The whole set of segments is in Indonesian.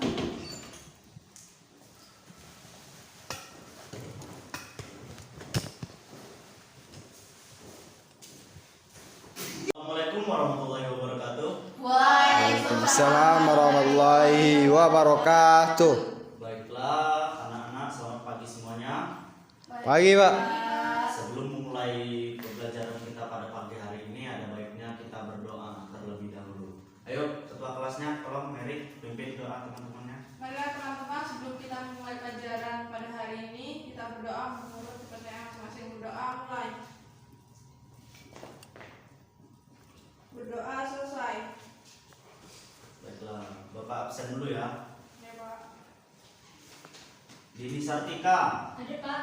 Assalamualaikum warahmatullahi wabarakatuh. Waalaikumsalam warahmatullahi wabarakatuh. Baiklah anak-anak, selamat pagi semuanya. Pagi, Pak. Sebelum memulai pembelajaran kita pada pagi hari ini, ada baiknya kita berdoa terlebih dahulu. Ayo, ketua kelasnya tolong Mary pimpin doa teman-temannya. Marilah teman-teman, sebelum kita memulai pelajaran pada hari ini, kita berdoa menurut kepercayaan masing-masing. Berdoa mulai. Berdoa selesai. Baiklah, Bapak absen dulu ya. Ya Pak. Dini Sartika, Hadir Pak.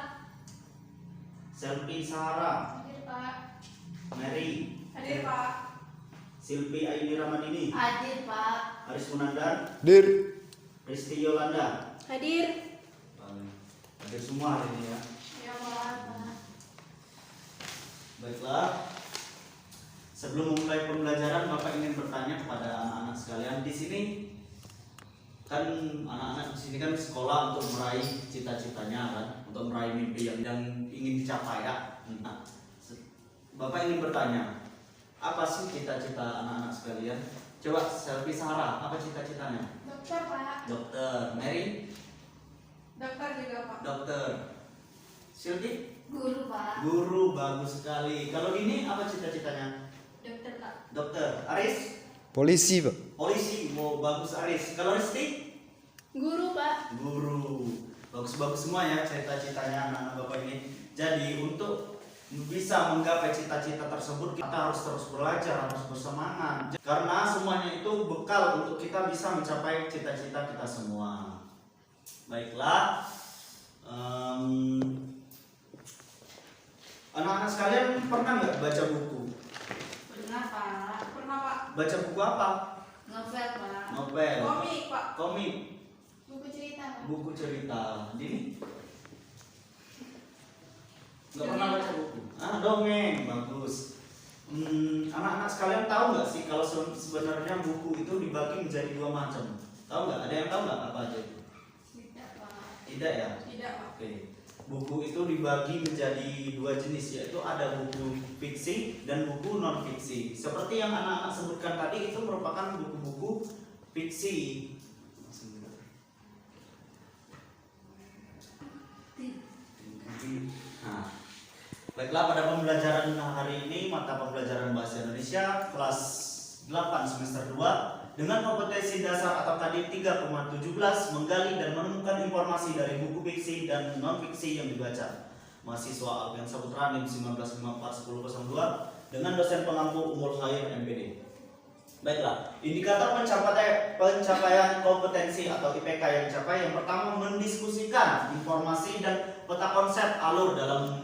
Selvi Sahara, Hadir Pak. Mary, Hadir Pak. Silvi Aini Ramadini, Hadir Pak. Aris Munandar, Dir. Risti Yolanda. Hadir. Hadir semua hari ini ya. Ya Pak. Baiklah, sebelum memulai pembelajaran, Bapak ingin bertanya kepada anak-anak sekalian di sini. Kan anak-anak di sini kan sekolah untuk meraih cita-citanya kan, untuk meraih mimpi yang ingin dicapai ya. Nah, Bapak ingin bertanya, apa sih cita-cita anak-anak sekalian? Coba Selvi Sahara, apa cita-citanya? Dokter Pak. Dokter. Mary? Dokter juga Pak. Dokter. Silvi? Guru Pak. Guru, bagus sekali. Kalau ini apa cita-citanya? Dokter Pak. Dokter. Aris? Polisi, Pak. Polisi. Mau bagus Aris. Kalau Risti? Guru Pak. Guru. Bagus-bagus semua ya cita-citanya anak-anak Bapak ini. Jadi untuk bisa menggapai cita-cita tersebut, kita harus terus belajar, harus bersemangat. Karena semuanya itu bekal untuk kita bisa mencapai cita-cita kita semua. Baiklah. Anak-anak sekalian pernah nggak baca buku? Pernah Pak. Pernah Pak. Baca buku apa? Novel Pak. Novel. Komik Pak. Komik. Buku cerita Pak. Buku cerita. Dini? Nggak pernah baca buku? Ah, dongeng. Bagus. Anak-anak sekalian tahu nggak sih kalau sebenarnya buku itu dibagi menjadi dua macam? Tahu nggak? Ada yang tahu nggak apa aja itu? Tidak Pak. Tidak ya? Tidak Pak. Oke. Buku itu dibagi menjadi dua jenis, yaitu ada buku fiksi dan buku non fiksi. Seperti yang anak-anak sebutkan tadi, itu merupakan buku-buku fiksi. Nah, baiklah, pada pembelajaran hari ini mata pembelajaran bahasa Indonesia kelas 8 semester 2 dengan kompetensi dasar atau tadi 3,17 menggali dan menemukan informasi dari buku fiksi dan non fiksi yang dibaca. Mahasiswa Alfian Saputra NIM 1954-1002 dengan dosen pengampu Umul Khair MPD. Baiklah, indikator pencapaian kompetensi atau IPK yang dicapai yang pertama mendiskusikan informasi dan peta konsep alur dalam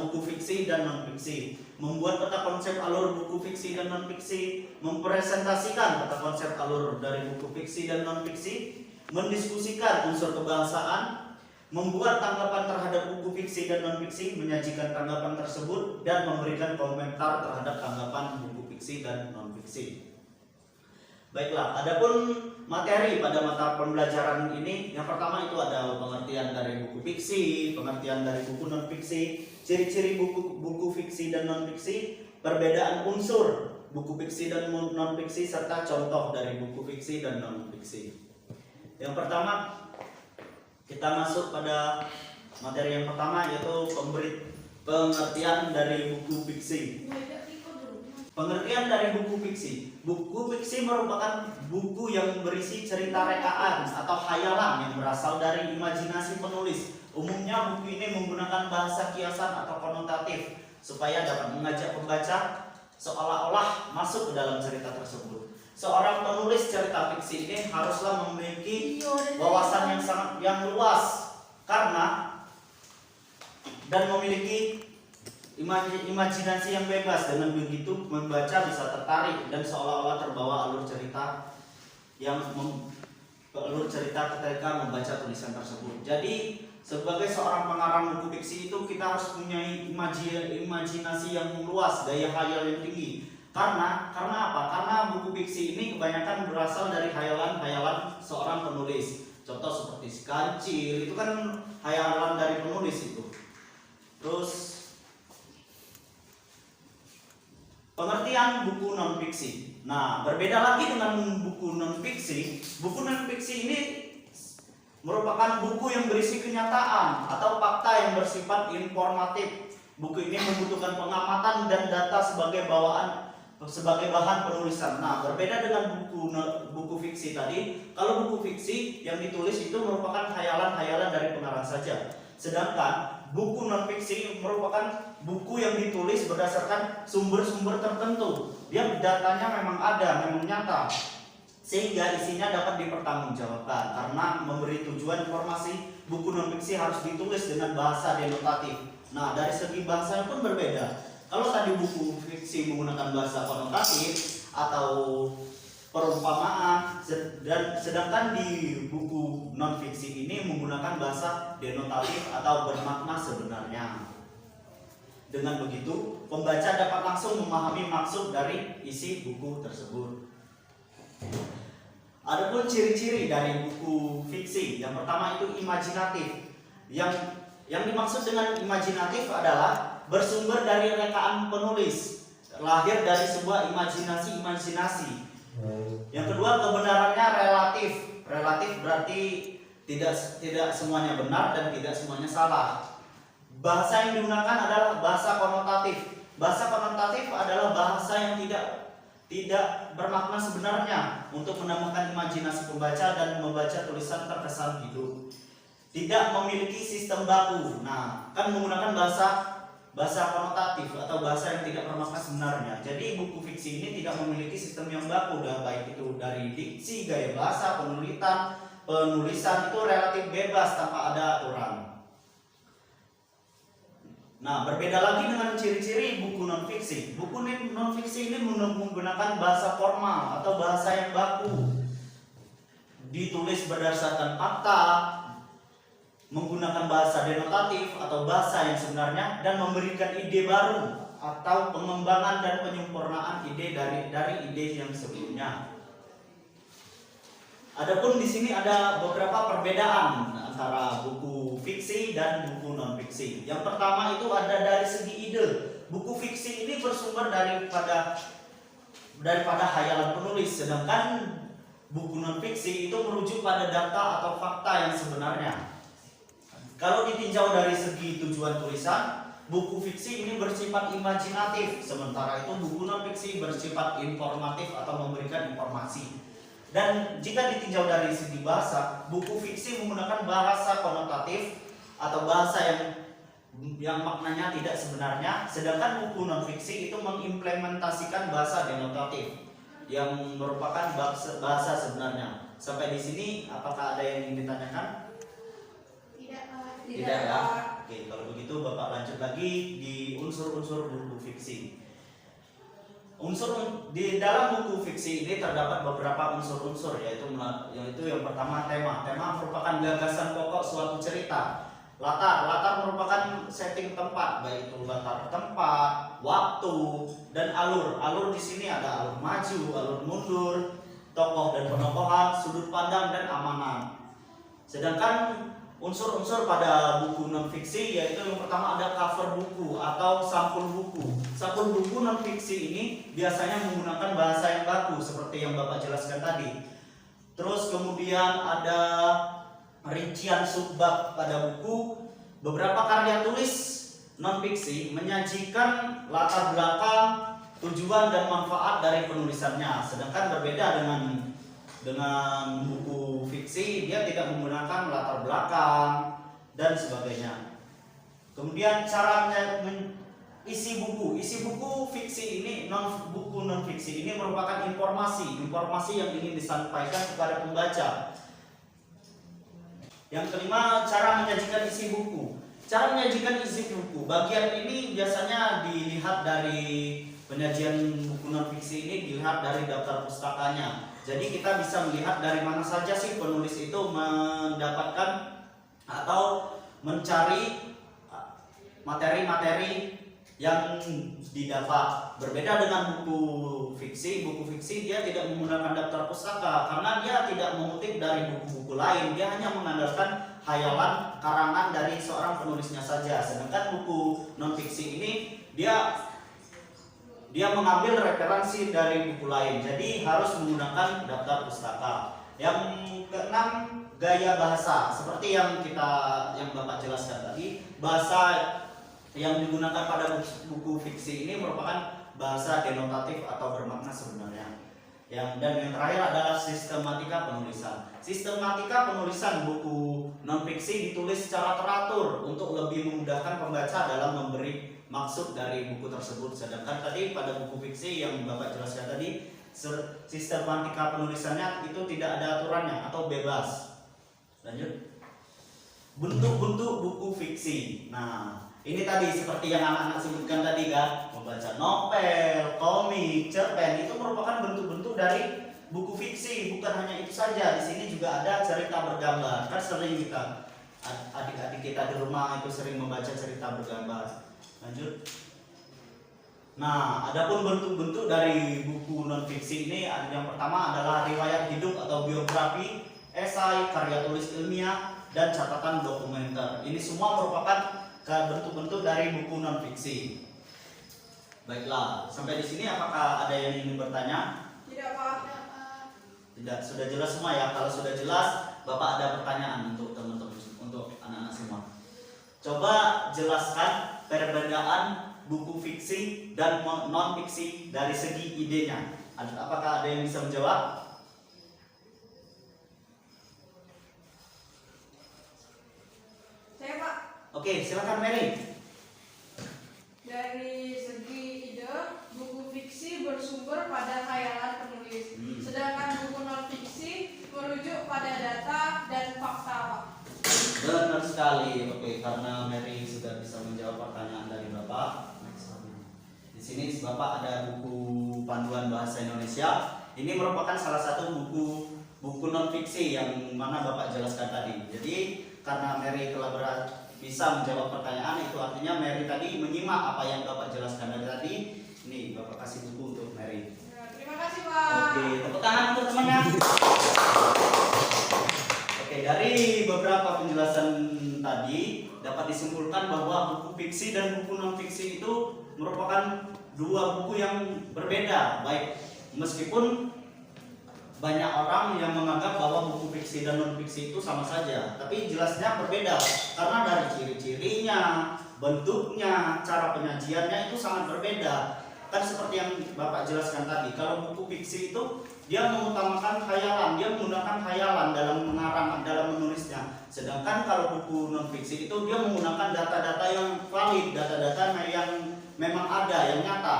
buku fiksi dan non fiksi. Membuat peta konsep alur buku fiksi dan non fiksi, mempresentasikan peta konsep alur dari buku fiksi dan non fiksi, mendiskusikan unsur kebahasaan, membuat tanggapan terhadap buku fiksi dan non fiksi, menyajikan tanggapan tersebut dan memberikan komentar terhadap tanggapan buku fiksi dan non fiksi. Baiklah, adapun materi pada mata pembelajaran ini, yang pertama itu ada pengertian dari buku fiksi, pengertian dari buku non fiksi, ciri-ciri buku fiksi dan non fiksi, perbedaan unsur buku fiksi dan non fiksi, serta contoh dari buku fiksi dan non fiksi. Yang pertama, kita masuk pada materi yang pertama, yaitu pengertian dari buku fiksi. Pengertian dari buku fiksi. Buku fiksi merupakan buku yang berisi cerita rekaan atau khayalan yang berasal dari imajinasi penulis. Umumnya buku ini menggunakan bahasa kiasan atau konotatif supaya dapat mengajak pembaca seolah-olah masuk ke dalam cerita tersebut. Seorang penulis cerita fiksi ini haruslah memiliki wawasan yang luas karena dan memiliki imajinasi yang bebas. Dengan begitu membaca bisa tertarik dan seolah-olah terbawa alur cerita ketika membaca tulisan tersebut. Jadi sebagai seorang pengarang buku fiksi itu kita harus punya imajinasi yang luas, daya khayal yang tinggi. Karena apa? Karena buku fiksi ini kebanyakan berasal dari khayalan-khayalan seorang penulis. Contoh seperti si Kancil, itu kan khayalan dari penulis itu. Terus pengertian buku non fiksi. Nah, berbeda lagi dengan buku non fiksi. Buku non fiksi ini merupakan buku yang berisi kenyataan atau fakta yang bersifat informatif. Buku ini membutuhkan pengamatan dan data sebagai bahan penulisan. Nah, berbeda dengan buku fiksi tadi. Kalau buku fiksi yang ditulis itu merupakan khayalan-khayalan dari pengarang saja. Sedangkan buku non fiksi merupakan buku yang ditulis berdasarkan sumber-sumber tertentu. Dia datanya memang ada, memang nyata, sehingga isinya dapat dipertanggungjawabkan. Karena memberi tujuan informasi, buku non fiksi harus ditulis dengan bahasa denotatif. Nah, dari segi bahasanya pun berbeda. Kalau tadi buku fiksi menggunakan bahasa konotatif atau perumpamaan, sedangkan di buku non fiksi ini menggunakan bahasa denotatif atau bermakna sebenarnya. Dengan begitu, pembaca dapat langsung memahami maksud dari isi buku tersebut. Adapun ciri-ciri dari buku fiksi, yang pertama itu imajinatif. Yang dimaksud dengan imajinatif adalah bersumber dari rekaan penulis, lahir dari sebuah imajinasi. Yang kedua, kebenarannya relatif. Relatif berarti tidak semuanya benar dan tidak semuanya salah. Bahasa yang digunakan adalah bahasa konotatif. Bahasa konotatif adalah bahasa yang tidak bermakna sebenarnya untuk menambahkan imajinasi pembaca dan membaca tulisan terkesan hidup. Tidak memiliki sistem baku. Nah, kan menggunakan bahasa konotatif atau bahasa yang tidak bermakna sebenarnya. Jadi buku fiksi ini tidak memiliki sistem yang baku, baik itu dari diksi, gaya bahasa, penulisan itu relatif bebas tanpa ada aturan. Nah, berbeda lagi dengan ciri-ciri buku non fiksi. Buku non fiksi ini menggunakan bahasa formal atau bahasa yang baku, ditulis berdasarkan fakta, menggunakan bahasa denotatif atau bahasa yang sebenarnya, dan memberikan ide baru atau pengembangan dan penyempurnaan ide dari ide yang sebelumnya. Adapun di sini ada beberapa perbedaan antara buku fiksi dan buku non fiksi. Yang pertama itu ada dari segi ide. Buku fiksi ini bersumber daripada khayalan penulis, sedangkan buku non fiksi itu merujuk pada data atau fakta yang sebenarnya. Kalau ditinjau dari segi tujuan tulisan, buku fiksi ini bersifat imajinatif, sementara itu buku non fiksi bersifat informatif atau memberikan informasi. Dan jika ditinjau dari segi bahasa, buku fiksi menggunakan bahasa konotatif atau bahasa yang maknanya tidak sebenarnya, sedangkan buku non fiksi itu mengimplementasikan bahasa denotatif yang merupakan bahasa sebenarnya. Sampai di sini apakah ada yang ingin ditanyakan? Tidak ya. Oke, kalau begitu Bapak lanjut lagi di unsur-unsur buku fiksi. Di dalam buku fiksi ini terdapat beberapa unsur-unsur, yaitu yang pertama tema. Tema merupakan gagasan pokok suatu cerita. Latar merupakan setting tempat, baik itu latar tempat, waktu, dan alur. Alur di sini ada alur maju, alur mundur, tokoh dan penokohan, sudut pandang dan amanat. Sedangkan unsur-unsur pada buku non fiksi yaitu yang pertama ada cover buku atau sampul buku. Sampul buku non fiksi ini biasanya menggunakan bahasa yang baku seperti yang Bapak jelaskan tadi. Terus kemudian ada rincian subbab pada buku. Beberapa karya tulis non fiksi menyajikan latar belakang, tujuan dan manfaat dari penulisannya. Sedangkan berbeda dengan buku fiksi, dia tidak menggunakan latar belakang dan sebagainya. Kemudian cara isi buku fiksi ini, buku non fiksi ini merupakan informasi yang ingin disampaikan kepada pembaca. Yang kelima, cara menyajikan isi buku. Cara menyajikan isi buku, bagian ini biasanya dilihat dari penyajian buku non fiksi ini dilihat dari daftar pustakanya. Jadi kita bisa melihat dari mana saja sih penulis itu mendapatkan atau mencari materi-materi yang didapat. Berbeda dengan buku fiksi dia tidak menggunakan daftar pustaka karena dia tidak mengutip dari buku-buku lain, dia hanya mengandalkan hayalan karangan dari seorang penulisnya saja. Sedangkan buku non fiksi ini dia mengambil referensi dari buku lain, jadi harus menggunakan daftar pustaka. Yang keenam, gaya bahasa. Seperti yang Bapak jelaskan tadi, bahasa yang digunakan pada buku fiksi ini merupakan bahasa denotatif atau bermakna sebenarnya. Dan yang terakhir adalah sistematika penulisan. Sistematika penulisan buku non fiksi ditulis secara teratur untuk lebih memudahkan pembaca dalam memberi maksud dari buku tersebut. Sedangkan tadi pada buku fiksi yang Bapak jelaskan tadi, sistematika penulisannya itu tidak ada aturannya atau bebas. Lanjut. Bentuk-bentuk buku fiksi. Nah, ini tadi seperti yang anak-anak sebutkan tadi kan, membaca novel, komik, cerpen, itu merupakan bentuk-bentuk dari buku fiksi. Bukan hanya itu saja, di sini juga ada cerita bergambar. Kan sering kita, adik-adik kita di rumah itu sering membaca cerita bergambar. Lanjut. Nah, adapun bentuk-bentuk dari buku non fiksi ini, yang pertama adalah riwayat hidup atau biografi, esai, karya tulis ilmiah, dan catatan dokumenter. Ini semua merupakan bentuk-bentuk dari buku non fiksi. Baiklah, sampai di sini apakah ada yang ingin bertanya? Tidak, Pak. Tidak, sudah jelas semua ya. Kalau sudah jelas, Bapak ada pertanyaan untuk teman-teman, untuk anak-anak semua. Coba jelaskan perbedaan buku fiksi dan non fiksi dari segi idenya. Apakah ada yang bisa menjawab? Saya, Pak. Oke, silakan Mary. Dari segi ide, buku fiksi bersumber pada khayalan penulis, sedangkan buku non fiksi merujuk pada data dan fakta, Pak. Benar sekali. Oke, karena Mary sudah bisa menjawab pertanyaan dari Bapak. Di sini Bapak ada buku panduan bahasa Indonesia. Ini merupakan salah satu buku non fiksi yang mana Bapak jelaskan tadi. Jadi karena Mary telah bisa menjawab pertanyaan, itu artinya Mary tadi menyimak apa yang Bapak jelaskan dari tadi. Ini Bapak kasih buku untuk Mary. Ya, terima kasih, Pak. Oke, tepuk tangan untuk temannya. Oke, dari beberapa penjelasan tadi dapat disimpulkan bahwa buku fiksi dan buku non fiksi itu merupakan dua buku yang berbeda. Baik, meskipun banyak orang yang menganggap bahwa buku fiksi dan non fiksi itu sama saja, tapi jelasnya berbeda karena dari ciri-cirinya, bentuknya, cara penyajiannya itu sangat berbeda. Kan seperti yang Bapak jelaskan tadi, kalau buku fiksi itu dia mengutamakan khayalan, dia menggunakan khayalan dalam mengarang, dalam menulisnya. Sedangkan kalau buku non fiksi itu dia menggunakan data-data yang valid, data-data yang memang ada, yang nyata.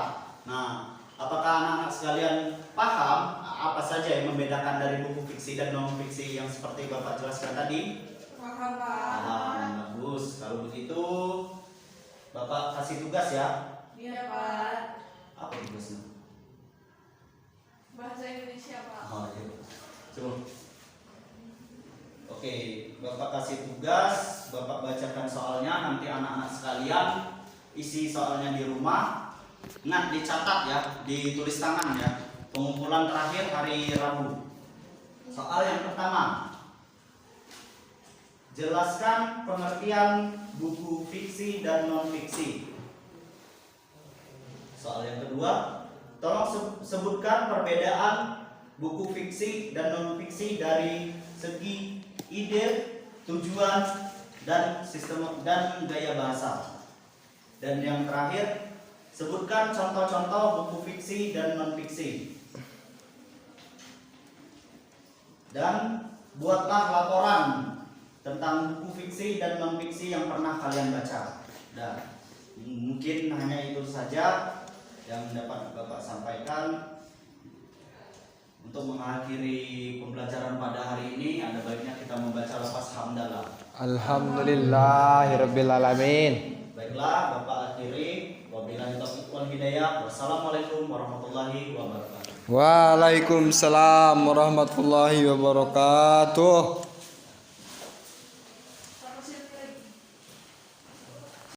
Nah, apakah anak-anak sekalian paham apa saja yang membedakan dari buku fiksi dan non fiksi yang seperti Bapak jelaskan tadi? Paham, Pak. Paham, bagus. Kalau begitu Bapak kasih tugas ya. Iya, Pak. Apa tugasnya? Bahasa Indonesia, Pak. Oh, iya. Coba. Oke, Bapak kasih tugas, Bapak bacakan soalnya, nanti anak-anak sekalian isi soalnya di rumah. Ingat dicatat ya, ditulis tangan ya. Pengumpulan terakhir hari Rabu. Soal yang pertama, jelaskan pengertian buku fiksi dan non fiksi. Soal yang kedua, tolong sebutkan perbedaan buku fiksi dan non fiksi dari segi ide, tujuan, dan sistem dan gaya bahasa. Dan yang terakhir, sebutkan contoh-contoh buku fiksi dan non fiksi. Dan buatlah laporan tentang buku fiksi dan non fiksi yang pernah kalian baca. Dan mungkin hanya itu saja yang dapat Bapak sampaikan. Untuk mengakhiri pembelajaran pada hari ini, ada baiknya kita membaca lafaz hamdalah. Alhamdulillahirabbil alamin. Baiklah, Bapak akhiri. Wabillahi taufiq wal hidayah. Wassalamualaikum warahmatullahi wabarakatuh. Waalaikumsalam warahmatullahi wabarakatuh.